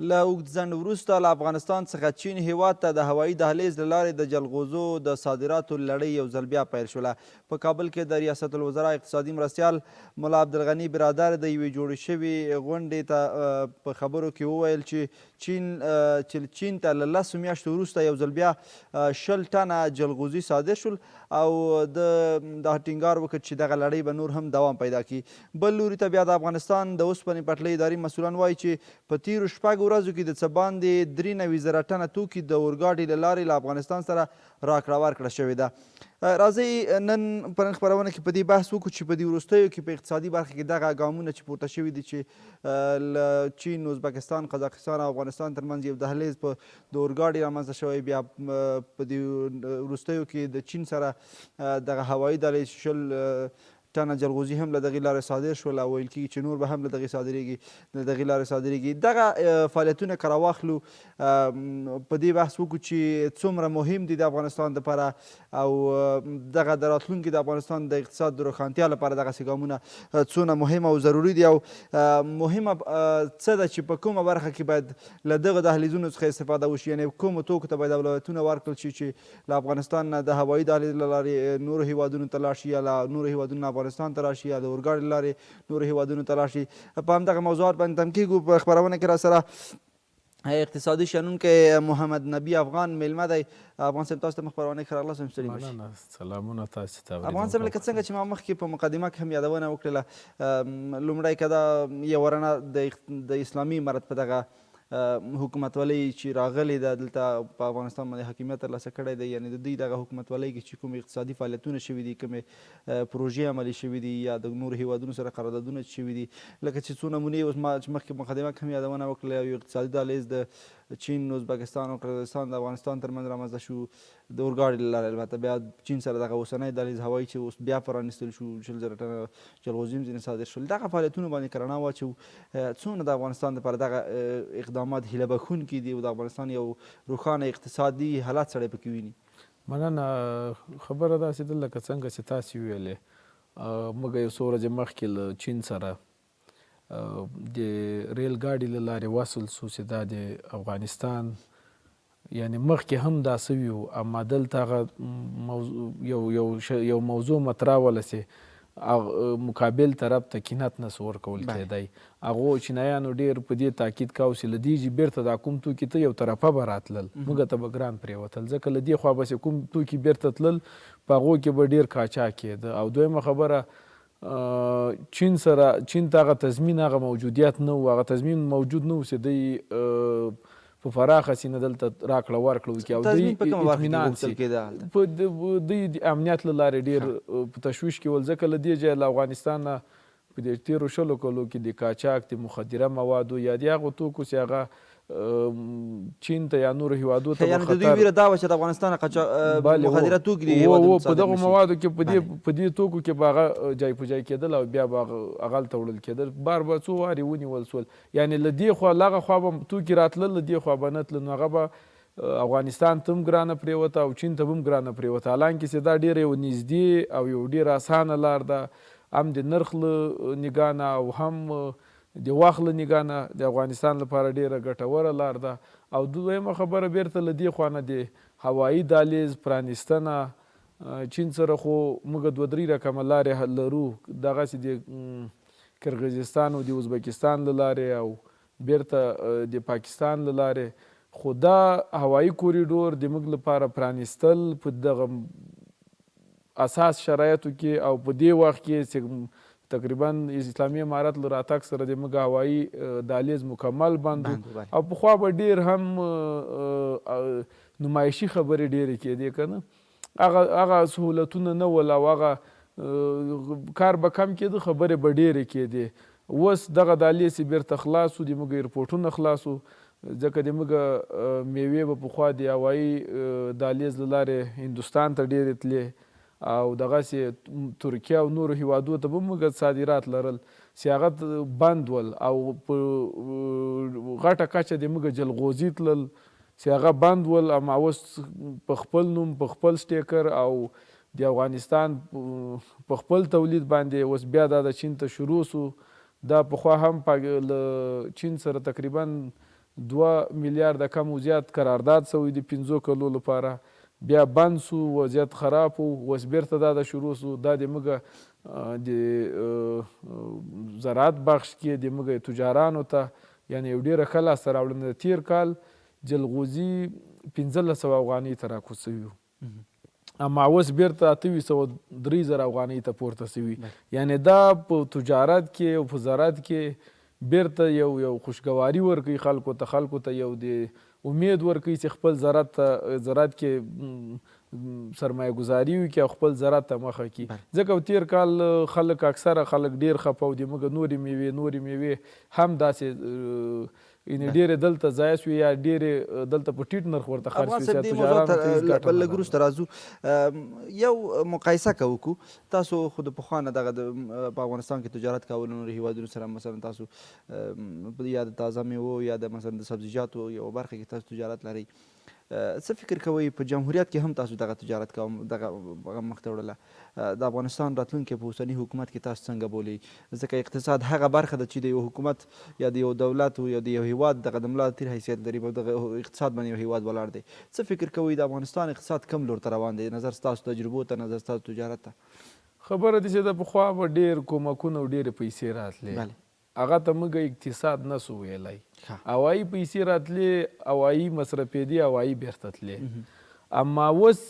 له اوږد ځنډ وروسته له افغانستان څخه چین هیواد ته د هوایي دهلیز له لارې د جلغوزو د صادراتو لړۍ یو ځل بیا پیل شوله. په کابل کې د ریاست الوزرا اقتصادي مرستیال ملا عبدالغني برادر د یوې جوړې شوې غونډې ته په خبرو کې وویل چې چین ته له 10 میاشتو وروسته یو ځل بیا 20 ټنه جلغوزي صادر شول او دا ټینګار وکړ چې دغه لړۍ به نور هم دوام پیدا کړي. بل لوري ته بیا د افغانستان د اوسپنې پټلۍ اداري مسؤلان وایي چې په تیرو 6 ورځو کې د څه باندې 93,000 ټنه توکي د اورګاډي له لارې له افغانستان سره راکړه ورکړه شوې ده. راځئ نن په نن خپرونه کې په دې بحث وکړو چې په دې وروستیو کې په اقتصادي برخه کې دغه ګامونه چې پورته شوي دي چې له چین، ازبکستان، قزاقستان او افغانستان ترمنځ یو دهلیز په د اورګاډي رامنځته شوی، بیا په دې وروستیو کې د چین سره دغه هوایي دهلیز 20 ټنه جلغوزي هم له دغې لارې صادر شول او ویل کېږي چې نور به هم له دغې لارې صادرېږي. دغه فعالیتونه که راواخلو په دې بحث وکړو چې څومره مهم دي د افغانستان دپاره او دغه د راتلونکي د افغانستان د اقتصاد د روښانتیا لپاره دغسې ګامونه څونه مهم او ضروري دي او مهمه څه ده چې په کومه برخه کې باید له دغه دهلیزونو څخه استفاده وشي، یعنې کومو توکو ته باید اولویتونه ورکړل شي چې له افغانستان نه د هوایي دهلیز له لارې نورو هیوادونو ته لاړ شي یا له نورو هیوادونو افغانستان ته راشي یا د اورګاډي له لارې نورو هیوادونو ته لاړ شي. په همدغه موضوعات باندې تم کېږو. په خپرونه کې را سره اقتصادي شنونکی محمد نبي افغان میلمه دی. افغان صاحب تاسو ته مخ پرونې ښه راغلاست. ستړي مه شئ. سلامونه تاسو ته. افغان صاحب لکه څنګه چې ما مخکې په مقدمه کې هم یادونه وکړله، لومړی که دا یوه رڼه د اسلامي امارت په دغه حکومتولۍ چې راغلې ده دلته په افغانستان باندې حاکمیت ترلاسه کړی دی، یعنې د دوی دغه حکومتولۍ کې چې کوم اقتصادي فعالیتونه شوي دي، کومې پروژې عملي شوي دي یا د نورو هیوادونو سره قراردادونه شوي دي، لکه چې څو نمونې اوس ما چې مخکې مقدمه کې هم یادونه وکړله، یو اقتصادي دهلیز د چین، ازبکستان او قزاقستان د افغانستان ترمنځ رامنځته شو د اورګاډي له لارې. البته بیا چین سره دغه اوسنی دهلیز هوایي چې اوس بیا پرانیستل شو، 20,000 ټنه جلغوزي هم ځینې صادر شول. دغه فعالیتونو باندې که رڼا واچوو، څومره د افغانستان دپاره دغه اقدامات هیله بښونکي دي او د افغانستان یو روښانه اقتصادي حالت سړی پکې ویني؟ مننه. خبره داسې ده لکه څنګه چې تاسې ویلې، موږ یو څو ورځې مخکې له چین سره د ریل ګاډي له لارې وصل سو چې دا د افغانستان یعنی مخکې هم دا سوي وو، اما دلته هغه یو موضوع مطرح وله چې مقابل طرف ته قیمت نسو ورکول کېدی. هغو چینایانو ډېر په دې تاکید کاوه چې له دې چې بیرته دا کوم توکي ته یو طرفه به راتلل، موږ ته به ګران پرېوتل، ځکه له دې خوا به چې کوم توکي بیرته تلل په هغو کې به ډېر قاچاق کېده. او دویمه خبره، چین سره چین ته هغه تضمین هغه موجودیت نه و، هغه تضمین موجود نه و چې دوی په پراخه سینه دلته راکړه ورکړه وکړي او دوی اطمینان سي. دوی د امنیت له لارې ډېر په تشویش کې ول، ځکه له دې ځایه له افغانستان نه په دې تېرو 20 کلو کې د قاچاق د مخدره موادو یا د هغو توکو چې هغه چین ته یا نورو هیوادو ته یعنې د دوی ویره دا وه چې د افغانستان مخدره توکي د هیوادونو په دغو موادو کې په دې توکو کې به هغه جای په جای کېدل او بیا به هغه هغلته وړل کېدل. بار به څو وارې ونیول سول، یعنې له دې خوا له هغه خوا به توکي راتلل، له دې خوا به نه تلل، نو هغه به افغانستان ته هم ګرانه پرېوته او چین ته به هم ګرانه پرېوته. حالانکې چې دا ډېره یو نږدې او یو ډېره اسانه لار ده، هم د نرخ له نګاه نه او هم د وخت له نګاه نه د افغانستان لپاره ډېره ګټوره لار ده. او دویمه خبره بیرته له دې خوا نه د هوایي دهلیز پرانیستنه چین سره خو موږ 2-3 رقمه لارې لرو، دغسې د کرغیزستان او د ازبکستان له لارې او بیرته د پاکستان له لارې. خو دا هوایي کوریډور د موږ لپاره پرانیستل په دغه اساس شرایطو کې او په دې وخت کې چې تقریبا اسلامي امارت له راتګ سره د موږ هوایي دهلیز مکمل بند او پخوا به ډېر هم نمایشي خبرې ډېرې کېدې که نه، هغه سهولتونه نه ول او هغه کار به کم کېده، خبرې به ډېرې کېدې. اوس دغه دهلیز چې بیرته خلاص سو، د موږ ایرپورټونه خلاص سو، ځکه د موږ میوې به پخوا د هوایي دهلیز له لارې هندوستان ته ډېرې تلې او دغسې ترکیه او نورو هیوادو ته به موږ صادرات لرل چې هغه بند ول او په غټه کچه د موږ جلغوزي تلل چې هغه بند ول. اما اوس په خپل نوم په خپل سټیکر او د افغانستان په خپل تولید باندې اوس بیا دا د چین ته شروع سو. دا پخوا هم له چین سره تقریبا 2 میلیارده کم و زیات قرارداد سوی د 5 کلو لپاره، بیا بند سو، وضعیت خراب و اوس بیرته دا د شروع سو. دا د موږ د زراعت بخش کې د موږ تجارانو ته یعنې یو ډېره ښه لاسته راوړنه ده. تېر کال جلغوزي 1500 افغانۍ ته راکوز سوي وو، اما اوس بیرته 2803 افغانۍ ته پورته سوي. یعنې دا په تجارت کې او په زراعت کې بیرته یو خوشګواري ورکوي خلکو ته یو د امید ورکوي چې خپل زراعت کې سرمایه گذاري وکړي او خپل زراعت ته مخه کړي. ځکه تېر کال اکثره خلک ډېر خفه و، د موږ نورې میوې هم داسې ډېرې دلته ضایع سوې یا ډېرې دلته په ټیټ نرخ ورته خرڅ شوې. تجارانو ته لږ وروسته راځو، یو مقایسه کوو. تاسو خو د پخوا نه دغه په افغانستان کې تجارت کول نورو هیوادونو سره، مثلا تاسو یا د تازه میوو یا د مثلا د سبزیجاتو یو برخه کې تاسو تجارت لرئ. څه فکر کوئ په جمهوریت کې هم تاسو دغه تجارت کوم دغه مخته وړله؟ د افغانستان راتلونکی په اوسني حکومت کې تاسو څنګه بولئ؟ ځکه اقتصاد هغه برخه ده چې د یو حکومت یا د یو دولت یا د یو هیواد دغه د ملا تیر حیثیت لري، په دغه اقتصاد باندې یو هیواد ولاړ دی. څه فکر کوئ د افغانستان اقتصاد کوم لور ته روان دی؟ نظر ستاسو تجربو ته، نظر ستاسو تجارت ته. خبره ده چې د پخوا به ډېر کومکونه او ډېرې پیسې راتلې، هغه ته موږ اقتصاد نسو ویلی. هوایي پیسې راتلې، هوایي مصرفېدې، هوایي بیرته تلې. اما اوس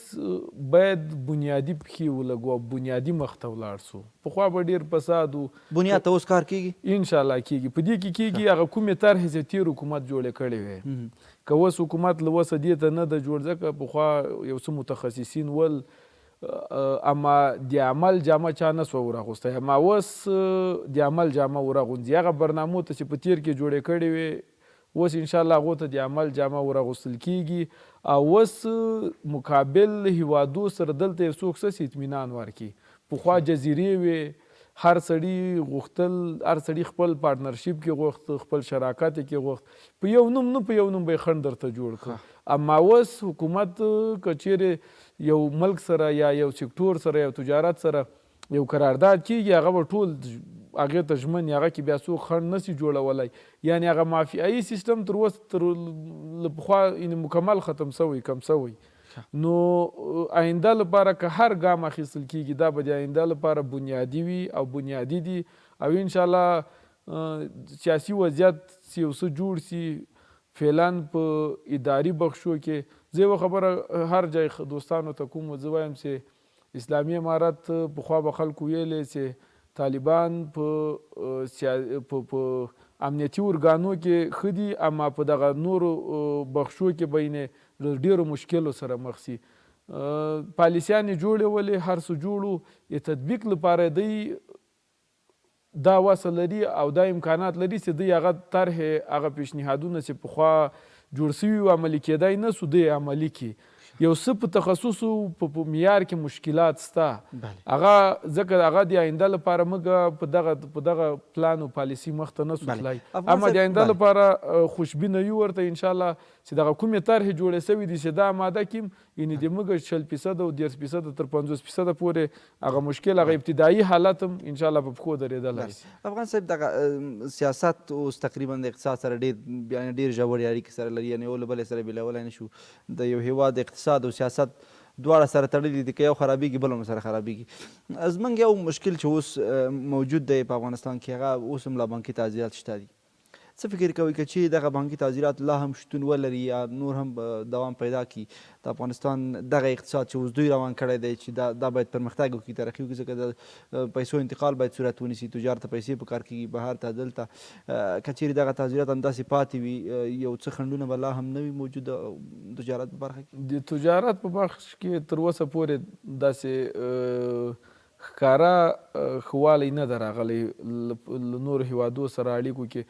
باید بنیادي پښې ولګو او بنیادي مخته ولاړ سو. پخوا به ډېر فساد و، بنیاد ته اوس کار کېږي؟ انشاءالله کېږي. په دې کې کېږي هغه کومې طرحې چې تېر حکومت جوړې کړې وې. که اوس حکومت له وسه دې ته نه ده جوړ، ځکه پخوا یو څه متخصصین ول، اما د عمل جامه چا نسوه ورغوستی. اما اوس د عمل جامه ورغوندي. هغه برنامو ته چې په تېر کې جوړې کړې وې، اوس انشاءالله هغو ته د عمل جامه ورغوستل کېږي. او اوس مقابل هیوادو سره دلته یو څوک څه اطمینان ورکړي. پخوا جزیرې وې، هر سړي غوښتل، هر سړي خپل پارتنرشپ کې غوښت، خپل شراکت کې غوښت، په یو نوم نه په یو نوم به یې خنډ درته جوړ کړ. اما اوس حکومت که چیرې یو ملک سره یا یو سکتور سره یو تجارت سره یو قرارداد کېږي، هغه به ټول هغې ته ژمن، هغه کې بیا څوک خنډ نسي جوړولی. یعنې هغه مافیایي سیستم تر اوسه له پخوا مکمل ختم سوی، کم سوی. نو آینده لپاره که هر ګام اخیستل کېږي، دا به د آینده لپاره بنیادي وي او بنیادي دي. او انشاءالله سیاسي وضعیت یو څه جوړ سي فعلا په اداري بخشو کې. زه یوه خبره هر ځای دوستانو ته کوم، زه وایم چې اسلامي امارت پخوا به خلکو ویلی چې طالبان په امنیتي ارګانو کې ښه دي، اما په دغه نورو بخشو کې به یې له ډېرو مشکلو سره مخ سي. پالیسیانې جوړې ولې، هر څه جوړو، د تطبیق لپاره دی دا وسه لري او دا امکانات لري چې دوی هغه طرحې، هغه پیشنهادونه چې پخوا جوړ سوي و عملي کېدای نه سو، دوی عملي کړي. یو څه په تخصصو په معیار کې مشکلات سته، هغه ځکه هغه د آینده لپاره موږ په دغه پلان او پالیسي مخته نسو تللی. اما د آینده لپاره خوشبینه یو ورته انشاءالله چې دغه کومې طرحې جوړې سوي دي چې دا اماده کړي، یعنې د موږ 40% او 30% تر 50% پورې هغه مشکل، هغه ابتدایي حالت هم انشاءالله په پښو درېدلی شي. افغان صاحب، دغه سیاست اوس تقریبا د اقتصاد سره ډېر ژورې اړیکې سره لري، یعنې یو له بلې سره بېلولی نه شو. د یو هیواد اقتصاد او سیاست دواړه سره تړلي دي، که یو خرابېږي بل هم سره خرابېږي. زموږ یو مشکل چې اوس موجود دی په افغانستان کې، هغه اوس هم لا بانکي تعزیرات شته دي. څه فکر کوئ که چیرې دغه بانکي تعزیرات لا هم شتون ولري یا نور هم دوام پیدا کړي، د افغانستان دغه اقتصاد چې اوس دوی روان کړی دی چې دا باید پرمختګ وکړي، ترقي وکړي، ځکه د پیسو انتقال باید صورت ونیسي، تجار ته پیسې پکار کېږي بهر ته دلته. که چیرې دغه تعزیرات همداسې پاتې وي، یو څه خنډونه به لا هم نه وي موجود د تجارت په برخه کې؟ د تجارت په بخش کې تر اوسه پورې داسې ښکاره ښه والی نه ده راغلی. له نورو هیوادو سره اړیکو کې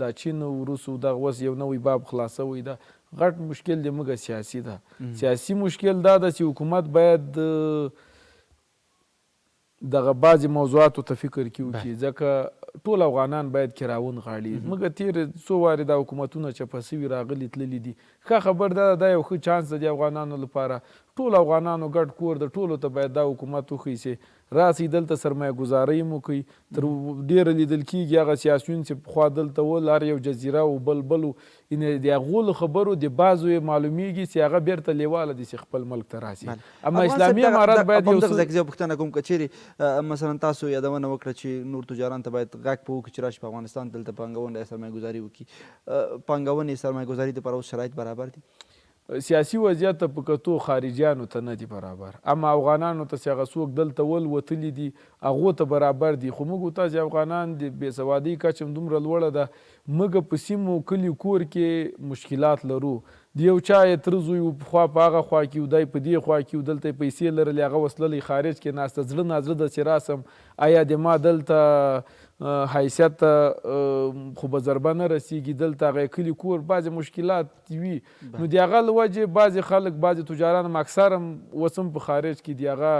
دا چین او روس دغه اوس یو نوی باب خلاصوی ده. غټ مشکل د موږ سیاسي ده. سیاسي مشکل دا ده چې حکومت باید دغه بعضې موضوعاتو ته فکر وکړي، ځکه ټول افغانان باید کرا ونغاړي. موږ تېرې څو وارې دا حکومتونه چپه سوي راغلي تللي دي. ښه خبر دا یو ښه چانس ده د افغانانو لپاره. ټول افغانانو ګډ کور د ټولو ته باید دا حکومت وښیي چې راسئ دلته سرمایه ګزارۍ مو کوي. تر ډېره لیدل کېږي هغه سیاسیون چې پخوا دلته ول هر یو جزیره و بل و د هغو له خبرو د بعضو یې معلومیږي چې هغه بیرته لیواله دي چې خپل ملک ته راسي. اما اسلامي امارات باید یو څه ځای پوښتنه کوم که چیرې مثلا تاسو یادونه وکړه چې نور تجاران ته باید غږ په وکړي چې راشي په افغانستان دلته پانګونه یا سرمایه ګزاري وکړي. پانګونې سرمایه ګزاري دپاره اوس شرایط برابر دي؟ سیاسي وضعیت ته په کتو خارجیانو ته نه دي برابر، اما افغانانو ته چې هغه څوک دلته وتلي دي هغو ته برابر دي. خو موږ تاسې افغانان د بېسوادۍ کچه هم دومره لوړه ده، موږ په سیمو کلي کور کې مشکلات لرو. د یو چا یې تره زوی و پخوا په هغه خوا کې و، دی په دې خوا کې و، دلته یې پیسې لرلې، هغه اوس تللی خارج کې ناسته. زړه نازړه ده چې راسم، آیا د ما دلته حیثیت خو به ضربه نه رسیږي، دلته هغه کلي کور بعضې مشکلات وي. نو د هغه له وجې بعضې خلک بعضې تجاران هم اکثر هم اوس هم په خارج کې د هغه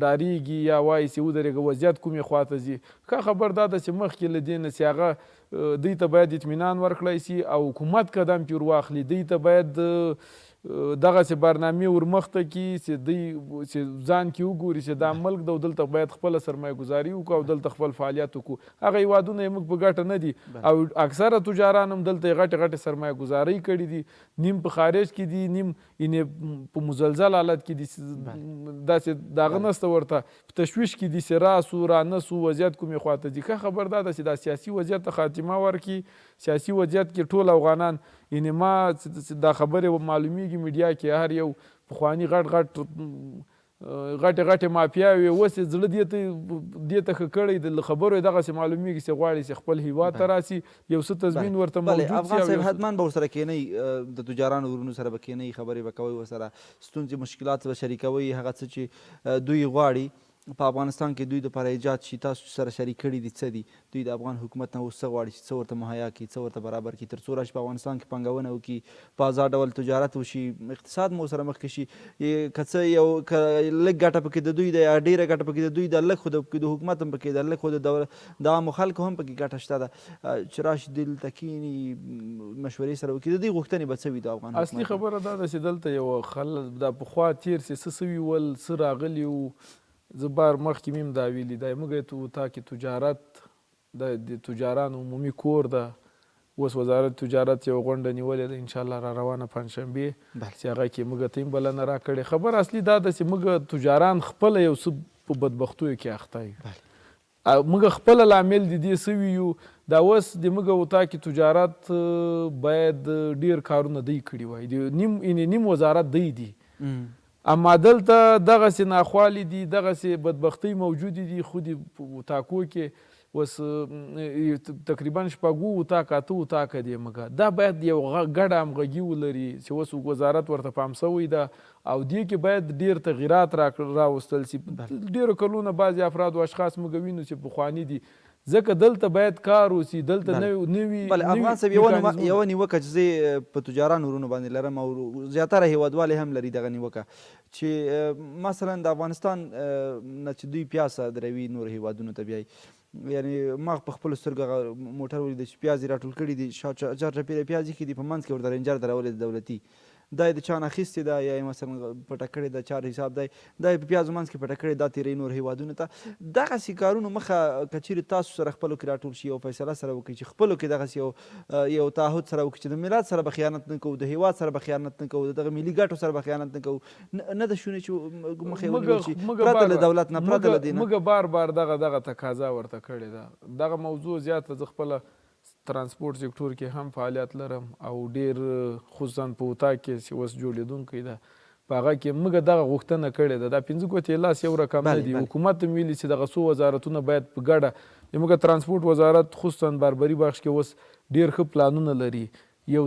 ډارېږي یا وایي چې ودرېږه وضعیت کومې خواته ځي. ښه خبر دا ده چې مخکې له دې نه چې هغه دوی ته باید اطمینان ورکړی سي او حکومت قدم پرې ور واخلي. دوی ته باید دغسې برنامې ورمخته کړي چې دوی چې ځان کې وګوري چې دا ملک ده او دلته باید خپله سرمایه ګزاري وکړو او دلته خپل فعالیت وکړو. هغه هېوادونه یې موږ په ګټه نه دي او اکثره تجاران هم دلته یې غټې غټې سرمایه ګزارۍ کړي دي، نیم په خارج کې دي، نیم یعنې په مزلزل حالت کې دي، داسې د هغه نسته ورته په تشویش کې دي چې راسو رانسو وضعیت کومې خواته ځي. ښه خبر دا ده چې دا سیاسي وضعیت ته خاتمه ورکړي. سیاسي وضعیت کې ټول افغانان، یعنې ما دا خبرې معلومیږي میډیا کې هر یو پخواني غټې غټې مافیاوې اوس یې زړه دې ته ښه کړی د خبرو یې دغسې معلومیږي چې غواړي چې خپل هیواد ته راسي، یو څه تضمین ورته موجود سي. افغان صاحب حتما به ورسره کښېنئ، د تجارانو ورونو سره به کښېنئ، خبرې به کوئ ورسره، ستونزې مشکلات به شریکوئ، هغه څه چې دوی غواړي په افغانستان کې دوی دپاره ایجاد شي، تاسو سره شریک کړي دي څه دي؟ دوی د افغان حکومت نه اوس څه غواړي چې څه ورته مهیا کړي، څه ورته برابر کړي، تر څو راشي په افغانستان کې پانګونه وکړي، په ازاد ډول تجارت وشي، اقتصاد مو سره مخکې شي. که څه یو لږ ګټه پکې د دوی ده یا ډېره ګټه پکې د دوی ده، لږ خو د حکومت هم پکې ده، لږ خو د عامو خلکو هم پکې ګټه شته ده، چې راشي دلته کښېني مشورې سره وکړي. د دوی غوښتنې به څه وي د افغان حکومت؟ اصلي خبره دا ده چې دلته یو خلک دا پخوا تېر سي څه سوي ول، څه راغلي وو. زه بار مخکې مې هم دا ویلي دی، موږ ته کې تجارت د تجارانو عمومي کور ده. اوس وزارت تجارت یو غونډه نیولې ده انشاءالله را روانه پنجشنبې، چې هغه کې موږ ته هم بلنه راکړې. خبر اصلي دا ده چې موږ تجاران خپله یو څه په بدبختیو کې اخته یو، موږ خپله لامل د دې سوي یو. دا اوس د موږ وتا کې تجارت باید ډېر کارونه دی کړي وای، نیم وزارت دی اما دلته دغسې ناخوالې دي، دغسې بدبختۍ موجودې دي. خو د اتاکو کې اوس تقریبا شپږ اتاک اته اتاکه دی موږ، دا باید یو ګډه همغږي ولري چې اوس وزارت ورته پام سوی ده او دې کې باید ډېر تغییرات راوستل سي. ډېرو کلونه بعضې افراد و اشخاص موږ وینو چې پخواني دي، ځکه دلته باید کار وسي، دلته نوي. افغان صاحب یوه نیوکه چې زه په تجارانو ورونو باندې لرم او زیاتره هیوادوالې هم لري دغه نیوکه، چې مثلا د افغانستان نه چې دوی پیاز صادروي نورو هیوادونو ته بیایي، یعنې ما په خپلو سترګو موټر ولیده چې پیاز یې راټول کړي دي، چارچاپېره پیاز ایښي دي، په منځ کې ورته رینجر درولې د دولتي، دا یې د چا نه اخیستې ده یا یې مثلا پټه کړې ده، چار حساب دی، دا یې په پیازو منځ کې پټه کړې، دا تېروي نور هیوادونو ته. دغسې کارونو مخه که چیرې تاسو سره خپلو کې راټول شي، یو فیصله سره وکړي چې خپلو کې دغسې یو تعهد سره وکړي چې د ملت سره به خیانت نه کوو، د هیواد سره به خیانت نه کوو، د دغه ملي ګټو سره به خیانت نه کوو، نه ده شونې چې مخه یې ونیول شي پرته له دولت نه، پرته له دې نه. موږ بار دغه تقاضا ورته کړې ده. دغه موضوع زیاته زه خپله ترانسپورت سکتور کې هم فعالیت لرم او ډېر خصوصا په اتاک کې چې اوس جوړېدونکی ده، په هغه کې موږ دغه غوښتنه کړې ده. دا پنځه ګوتې لاس یو رقم نه دي. حکومت هم ویلي چې دغه څو وزارتونه باید په ګډه، زموږ ترانسپورت وزارت خصوصا باربري بخش کې اوس ډېر ښه پلانونه لري، یو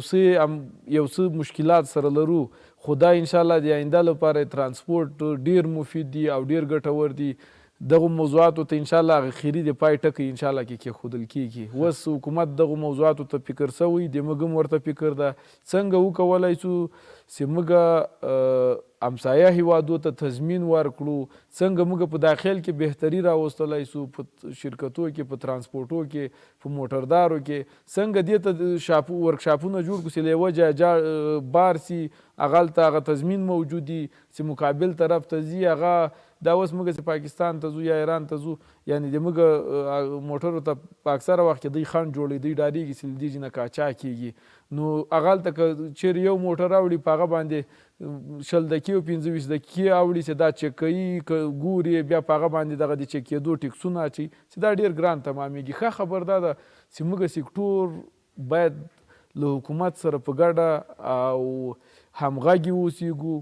څه مشکلات سره لرو، خو دا انشاءالله د آینده لپاره ترانسپورت ډېر مفید دي او ډېر ګټور دي. دغو موضوعاتو ته انشاءالله هغه خیري د پای ټکی انشاءالله کې کېښودل کېږي. اوس حکومت دغو موضوعاتو ته فکر سوی دی، موږ هم ورته فکر ده څنګه وکولی شو چې موږ همسایه هیوادو ته تضمین ورکړو، څنګه موږ په داخل کې بهتري راوستلی سو، په شرکتو کې، په ترانسپورټو کې، په موټردارو کې، څنګه دې ته ورکشاپونه جوړ کړو چې له یوه ځایه بار سي، هغلته هغه تضمین موجود وي چې مقابل طرف ته ځي، هغه دا اوس موږ پاکستان ته ځو یا ایران ته ځو یعنی د موږ موټرو ته په اکثره وخت کې دوی خنډ جوړوي دوی ډارېږي چې له دې ځای نه قاچاق کېږي نو هغلته که چیرې یو موټر راوړي په هغه باندې 20 دقیقې او 25 دقیقې اوړي چې دا چک کوي که ګوري بیا په هغه باندې دغه د چک کېدو ټکسونه اچوي چې دا ډېر ګران تمامېږي. ښه خبر دا ده چې موږ سکتور باید له حکومت سره په ګډه او همغږي اوسیږو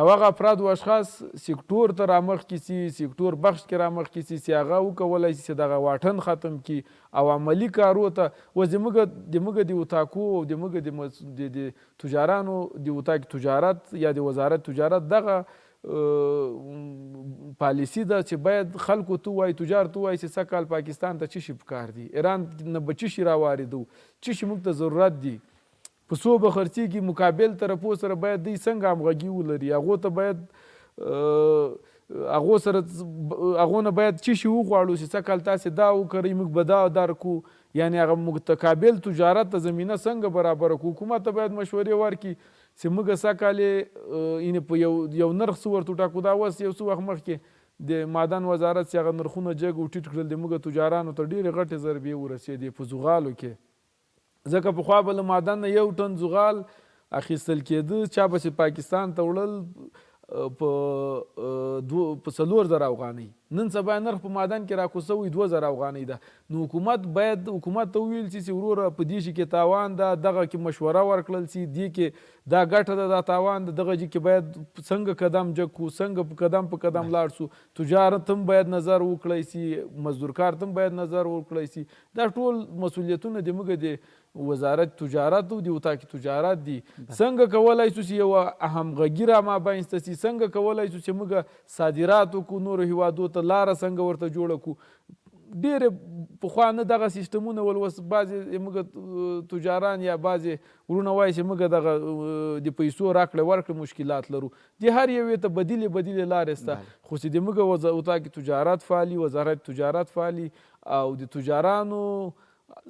او هغه افراد و اشخاص سکتور ته رامخکې سي سکتور بخش کې رامخکې سي چې هغه وکولی شي چې دغه واټن ختم کړي او عملي کارو ته اوس زموږ د اتاکو او زموږ د تجارانو د اتاق تجارت یا د وزارت تجارت دغه پالیسی ده چې باید خلکو ته وایي تجار ته وایي چې سږ کال پاکستان ته څه شي پکار دي ایران نه به څه شي راواردو څه شي موږ ته ضرورت دي په څو به خرڅېږي مقابل طرفو سره باید دوی څنګه همغږي ولري هغو ته باید هغو نه باید څه شي وغواړو چې څه کال تاسې دا وکړئ موږ به دا درکو یعنی هغه متقابل تجارت ته زمینه څنګه برابره کړو حکومت ته باید مشورې ورکړي چې موږ څه کال یعنې په یو نرخ څه ورته وټاکو دا اوس یو څه وخت مخکې د معدن وزارت چې هغه نرخونه جګ او ټیټ کړل د موږ تجارانو ته ډېرې غټې ضربې ورسېدې په زغالو کې ځکه پخوا به له معدن نه 1 ټن زغال اخیستل کېده چا به چې پاکستان ته وړل په 4000 افغانۍ نن سبا نرخ په معدن کې راکوز شوی 2000 افغانۍ ده نو حکومت ته وویل شي چې وروره په دې شي کې تاوان ده دغه کې مشوره ورکړل شي دې کې دا ګټه ده دا تاوان ده دغه کې باید څنګه قدم جګ کړو څنګه په قدم لاړ شو تجارت هم باید نظر وکړی شي مزدور کار هم باید نظر وکړی شي دا ټول مسؤلیتونه د موږ د وزارت تجارت او د اتاق تجارت دي څنګه کولای شو چې یو همغږي رامابینځته شي څنګه کولای شو چې موږ صادرات وکړو نورو هیوادو ته لاره څنګه ورته جوړه کړو ډېرې پخوا نه دغه سیستمونه ول اوس بعضې موږ تجاران یا بعضې ورونه وایي چې موږ دغه د پیسو راکړې ورکړې مشکلات لرو د هر یوې ته بدیلې لارې شته خو چې د موږ اتاق تجارت فعالي وزارت تجارت فعالي او د تجارانو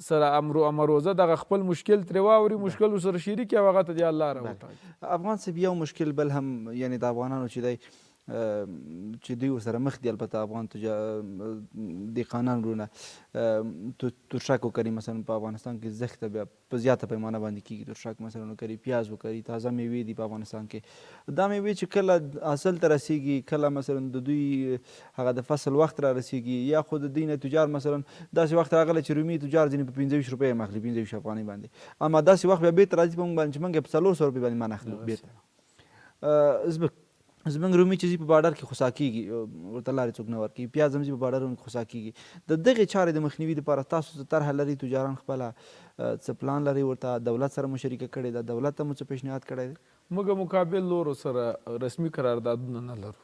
سره امروزه دغه خپل مشکل ترې واوري مشکل ورسره شریک او هغه ته د الله را وټاکي. افغان صاحب یو مشکل بل هم یعنی د افغانانو چې دی چې دوی ورسره مخ دي البته افغان دهقانان وروڼه ترشک وکري مثلا په افغانستان کې زښته بیا په زیاته پیمانه باندې کېږي ترشک مثلا وکري پیاز وکري تازه میوې دي په افغانستان کې دا میوې چې کله حاصل ته رسیږي کله مثلا د دوی هغه د فصل وخت را رسیږي یا خو د دوی نه تجار مثلا داسې وخت راغلی چې رومي تجار ځینې په 25 روپۍ هم اخلي 25 افغانۍ باندې اما داسې وخت بیا بیرته راځي په موږ باندې چې موږ یې په 400 روپۍ باندې مان اخلو بیرته زموږ رومي چې ځي په باډر کې خوسا کېږي ورته لارې څوک نه ورکوي پیاز هم ځي په باډرونو کې خوسا کېږي د دغې چارې د مخنیوي دپاره تاسو څه طرحه لرئ تجاران خپله څه پلان لرئ ورته دولت سره مو شریکه کړې ده دولت ته مو څه پیشنهاد کړی دی موږ مقابل لورو سره رسمي قراردادونه نه لرو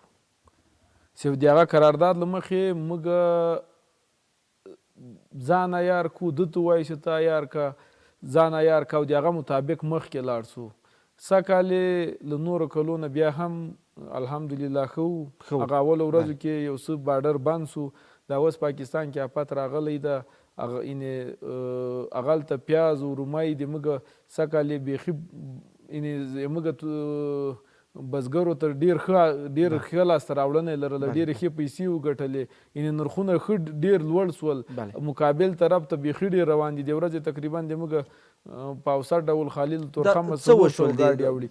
چې د هغه قرارداد له مخې موږ ځان عیار کړو ده ته وایي چې ته عیار که ځان عیار که او د هغه مطابق مخکې لاړ سو سږ کال له نورو کلونو بیا هم الحمدلله ښه وو هغه اولو ورځو کې یو څه باډر بند سو دا اوس پاکستان کې آفت راغلی ده هغلته پیاز او رومۍ د موږ سږ کال یې بیخي موږ بزګرو ته ډېر ښه لاسته راوړنه یې لرله ډېرې ښې پیسې وګټلې یعنې نرخونه ښه ډېر لوړ سول مقابل طرف ته بیخي ډېر روان دي د ورځې تقریبا د موږ په اوسط ډول خالد تورخم څلور ګاډي اوړي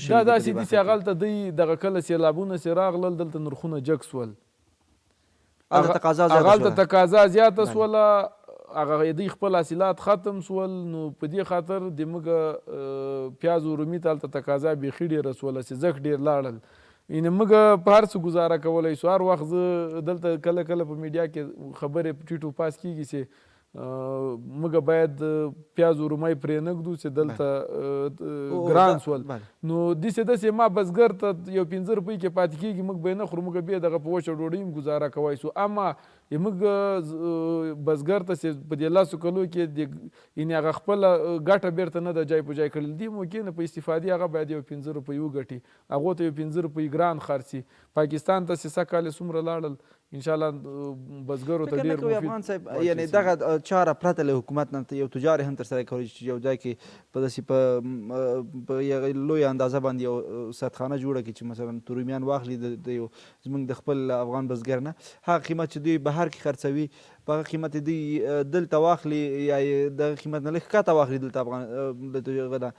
دا داسې دي چې هغلته دوی دغه کله سیلابونه چې راغلل دلته نرخونه جګ سول هغلته تقاضا زیاته سوله هغه دوی خپل حاصلات ختم سول نو په دې خاطر د موږ پیاز او رومي ته هلته تقاضا بیخي ډېره سوله چې زښت ډېر لاړل یعنې موږ په هر څه ګزاره کولی شو هر وخت زه دلته کله په میډیا کې خبرې ټیټ و پاس کېږي چې موږ باید پیاز او رومۍ پرې نږدو چې دلته ګران سول نو داسې ما بزګر ته یو 15 روپۍ کې پاتې کېږي موږ به یې نه خورو موږ بیا دغه په وچه ډوډۍ هم ګزاره کوی شو اما موږ بزګر ته چې په دې 10 کلو کې یعنې هغه خپله ګټه بیرته نه ده جای په جای کړل دې موقع نه په استفادې هغه باید یو 15 روپۍ وګټي هغو ته یو 15 روپۍ ګران خرڅي پاکستان ته چې سږ کال څومره لاړل انشاءالله بزګرو ته فکر نه ډېر کوي مفید افغان صاحب واقع یعنی سوي. دغه چاره پرته له حکومت نه یو تجار هم ترسره کولی چې یو ځای کې په داسې په یوه لویه اندازه باندې یو سدخانه جوړه کړي چې مثلا رومیان واخلي د یو زموږ د خپل افغان بزګر نه هغه قیمت چې دوی بهر کې خرڅوي په هغه قیمت دوی دلته واخلي یا یې دغه قیمت نه لږ ښکته واخلي دلته افغان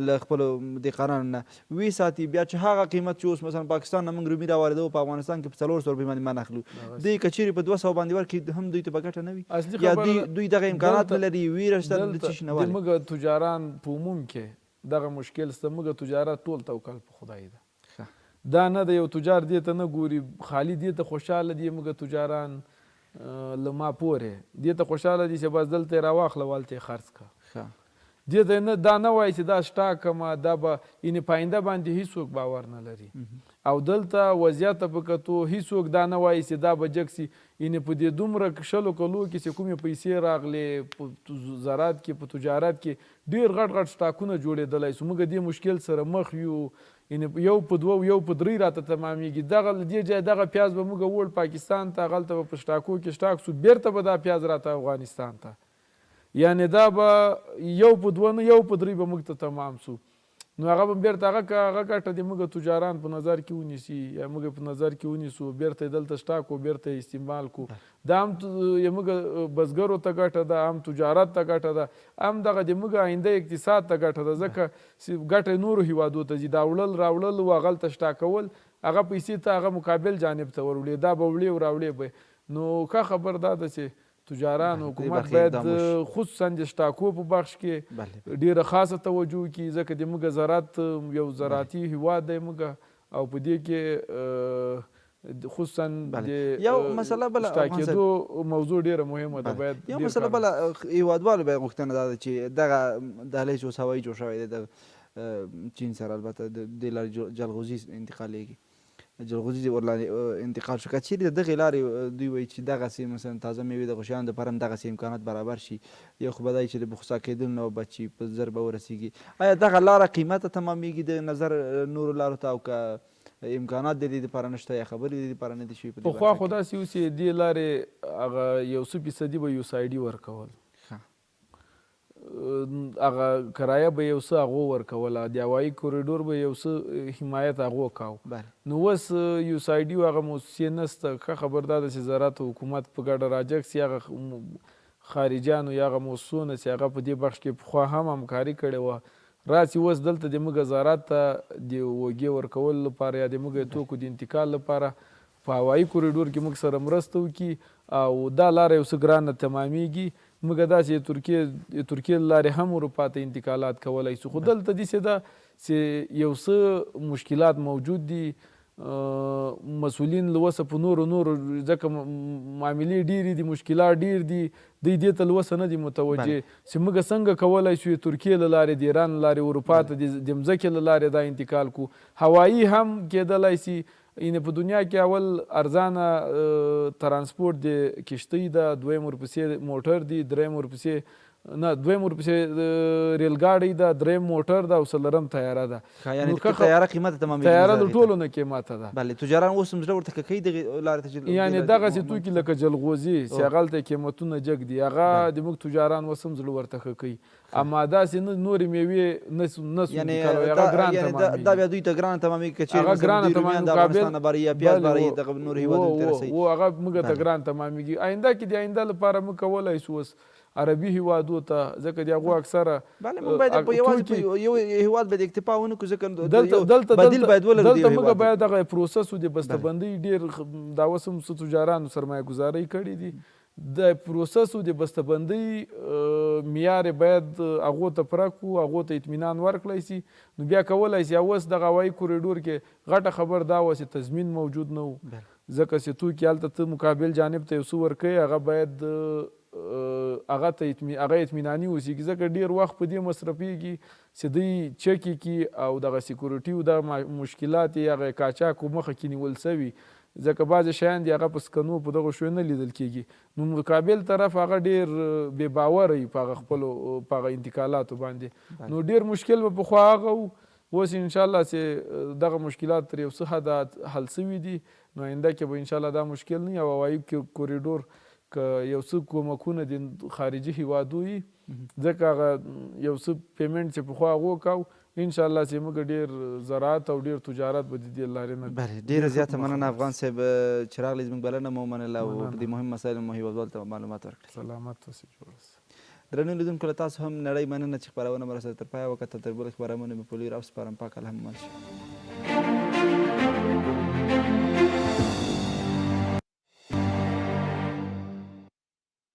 له خپلو دهقانانو نه ویې ساتي بیا چې هغه قیمت چې اوس مثلا پاکستان نه موږ رومي راواردوو په افغانستان کې په 400 روپۍ باندې من اخلو دوی که چیرې په 200 باندې ورکړي هم دوی ته به ګټه نه وي یا دوی دغه امکانات نه لري ویره شته د څه شي نه د موږ تجاران په عموم کې دغه مشکل شته موږ تجارت ټول توکل په خدای ده دا نه د یو تجار دې ته نه ګوري خالي دې ته خوشحاله دي موږ تجاران له ما پورې دې ته خوشحاله دي چې بس دلته یې راواخله والته یې خرڅ کړه دې ته نه دا نه وایي چې دا شتا کمه دا به یعنې پاینده باندې هیڅوک باور نه لري او دلته وضعیت ته په کتو هیڅوک دا نه وایي چې دا به جګ سي یعنې په دې دومره شلو کلو کې چې کومې پیسې راغلې په زراعت کې په تجارت کې ډېر غټ غټ سټاکونه جوړېدلی سو موږ دې مشکل سره مخ یو یعنې یو په دوه یو په درې راته تمامیږي دغه له دې ځای دغه پیاز به موږ وړ پاکستان ته هغلته به په سټاکو کې سټاک سو بیرته به دا پیاز راته افغانستان ته یعنې دا به یو په دوه نه یو په درې به موږ ته تمام سو نو هغه به بیرته هغه ګټه د موږ تجاران په نظر کې ونیسي یا موږ په نظر کې ونیسو بیرته یې دلته سټاک و بیرته یې استعمال کو دا هم موږ بزګرو ته ګټه ده هم تجارت ته ګټه ده هم دغه د موږ آینده اقتصاد ته ګټه ده ځکه ګټه نورو هیوادو ته ځي دا وړل راوړل و هغلته سټاکول هغه پیسې ته هغه مقابل جانب ته وروړي دا به وړې و راوړې به نو که خبر دا ده چې تجاران حکومت باید خصوصا د سټاکو په بخش کې ډیره خاصه توجه وکړي ځکه د موږ زراعت یو زراعتي هیواد دی موږ او په دې کې خصوصا د یو مسله بله سټاکېدو موضوع ډیره مهمه ده باید یو مسله بله هیوادوالو باید غوښتنه دا ده چې دغه دهلیز اوس هوایي جوړ شوی دی د چین سره البته د دې لارې جلغوزي انتقالیږي جلغوزي ورلاندې انتقال شو که چیرې د دغې لارې دوی وایي چې دغسې مثلا تازه میوې د غوښیانو دپاره هم دغسې امکانات برابر شي یو خو به دا چې د بخصا کېدل نه به چې په زر به ورسیږي آیا دغه لاره قیمته تمامیږي د نظر نورو لارو ته او که امکانات د دې دپاره نشته یا خبرې د دې دپاره نه دي شوي پخوا خو داسې اوس یې دې لارې هغه یو څه فیصدي به USAID ورکول هغه کرایه به یو څه هغو ورکوله د هوایي کوریډور به یو څه حمایت هغو کاو نو اوس USAID هغه موسسې نسته ښه خبر دا ده چې زراعت حکومت په ګډه راجګ سي هغه خارجیانو یا هغه موسسو نه چې هغه په دې بخش کې پخوا هم همکاري کړې وه راسي اوس دلته د موږ زراعت ته د وږې ورکولو لپاره یا د موږ توکو د انتقال لپاره په هوایي کوریډور کې موږ سره مرسته وکړي او دا لاره یو څه ګرانه تمامیږي موږ داسې ترکیې له لارې هم اروپا ته انتقالات کولی شو خو دلته داسې ده چې یو څه مشکلات موجود دي مسؤلین له وسه په نورو ځکه معاملې ډېرې دي مشکلات ډېر دي دوی دې ته له وسه نه دي متوجه چې موږ څنګه کولی شو ترکیې له لارې د ایران له لارې اروپا ته د مځکې له لارې دا انتقال کو هوایي هم کېدلی سي یعنې په دنیا کې اول ارزانه ترانسپورت د کشتۍ ده دویم ورپسې موټر دي دریم ورپسې نه دویم ورپسې ریلګاډۍ ده دریم موټر ده او څلورم تیاره ده یعنې تیاره قیمته تمامیږي تیاره د ټولو نه قیمته ده بلې تجاران اوس هم زړه ورته که کوي دغې لارې ته یعنې دغسې توکي لکه جلغوزي چې هغلته قیمتونه جګ دي هغه د موږ تجاران اوس هم زړه ورته ښه کوي اما داسې نورې میوې نسو هغه ګران تمامیږي دا بیا دوی ته ګرانه تمامیږي که چېرې هغه ګرانه رومیان د افغانستان نه باري یا پیاز باري دغه نور هېوادونو ته رسوي هغه موږ ته ګران تمامیږي آینده کې د آینده لپاره موږ کولی شو اوس عربي هیوادو ته ځکه د هغو اکثره بله موږ باید په یوازې په یو هیواد باید اکتفا ونه کړو ځکه بدیل باید ولرو دلته موږ باید دغه پروسس د بسته‌بندۍ ډېر دا اوس هم څه تجارانو سرمایه ګزارۍ کړې دي د پروسس د بسته‌بندۍ معیار باید هغو ته پوره کړو هغو ته اطمینان ورکړی سي نو بیا کولی سي اوس دغه هوایي کوریډور کې غټه خبر دا وه چې تضمین موجود نه و ځکه چې توکي هلته ته مقابل جانب ته یو څه ورکوي هغه باید هغه اطمیناني اوسېږي ځکه ډېر وخت په دې مصرفېږي چې دوی چکې کړي او دغه سیکورټي او دغه مشکلات یې هغه قاچاقو مخه کې نیول سوي ځکه بعضې شیان دي هغه په سکنو په دغو شیو نه لیدل کېږي نو مقابل طرف هغه ډېر بې باوره وي په هغه خپلو په هغه انتقالاتو باندې نو ډېر مشکل به پخوا هغه و اوس انشاءالله چې دغه مشکلات تر یو څه حده حل سوي دي نو آینده کې به انشاءالله دا مشکل نه وي او هوایي کوریډور که یو څه کومکونه د خارجي هیوادو وي ځکه هغه یو څه پیمنټ چې پخوا هغه وکړو انشاءالله چې موږ ډېر زراعت او ډېر تجارت به د دې لارې نه بله ډېره زیاته مننه افغان صاحب چې راغلی زموږ بلنه مو ومنله او په دې مهم مسایلو مو هیوادوالو ته معلومات ورکړي. سلامت اوسئ جوړ درنو لیدونکو له تاسو هم نړۍ مننه چې خپرونه مو راسره تر پایه وکتل. تر بلې خپرونې مې په لوی راو سپارم. پاک الله مو مل شي.